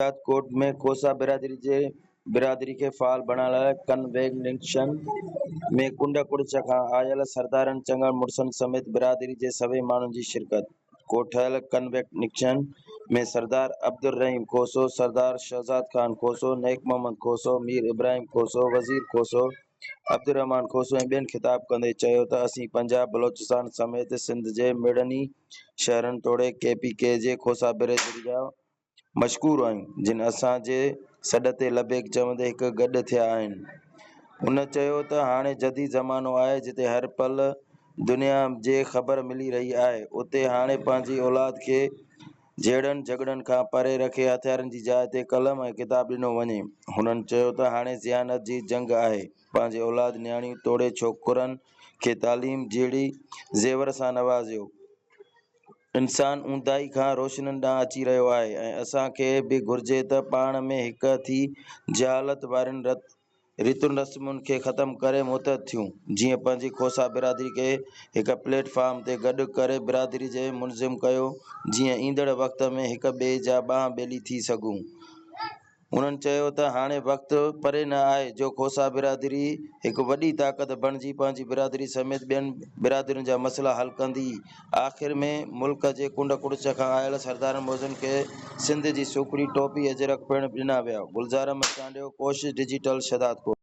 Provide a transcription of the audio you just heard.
कोट में खोसा बिरादरी के फाल बणाल कन्वेंशन में कुंड कुड़च खां आयल सरदारन चङण मुड़सन समेत बिरादरी जे सभई माण्हुनि जी शिरकत। कोठल कन्वेंशन में सरदार अब्दुल रहीम खोसो, सरदार शहजाद खान खोसो, नेक मोहम्मद खोसो, मीर इब्राहिम खोसो, वजीर खोसो, अब्दुल रहमान खोसो ऐं ॿियनि ख़िताब कंदे चयो त असीं पंजाब बलोचिस्तान समेत सिंध जे मेड़नि शहरनि तोड़े KPK जे खोसा बिरादरी जा मशकूर आहियूं, जिन असांजे सॾ ते लबेक चवंदे हिकु गॾु थिया आहिनि। हुन चयो त हाणे जदीद ज़मानो आहे जिते हर पल दुनिया जे ख़बर मिली रही आहे, उते हाणे पंहिंजी औलाद खे जहिड़नि झगड़नि खां परे रखे हथियारनि जी जाइ ते कलम ऐं किताब ॾिनो वञे। हुननि चयो त हाणे ज़ियानत जी जंग आहे। पंहिंजे औलाद नियाणियूं तोड़े छोकरनि खे तालीम जहिड़ी ज़ेवर सां नवाज़ियो। इंसान ऊंदाही खां रोशनियुनि ॾांहुं अची रहियो आहे ऐं असांखे बि घुर्जे त पाण में हिक थी जहालत वारियुनि रीतुनि रस्मुनि खे ख़तमु करे मुतहद थियूं। जीअं पंहिंजी खोसा बिरादरी खे हिक प्लेटफॉर्म ते गॾु करे बिरादरी जे मुनज़िम कयो, जीअं ईंदड़ वक़्त में हिक ॿिए जा ॿांह ॿेली थी सघूं। उन्हनि चयो त हाणे वक़्तु परे न आहे जो खोसा बिरादरी हिकु वॾी ताक़त बणिजी पंहिंजी बिरादरी समेत ॿियनि बिरादरियुनि जा मसइला हल कंदी। आख़िर में मुल्क जे कुंड कुड़च खां आयल सरदार मौज़नि खे सिंध जी सूखड़ी टोपी अजरक पिणु ॾिना विया। गुलज़ार अहमद चांडियो, कोशिश डिजिटल, शहदादकोट।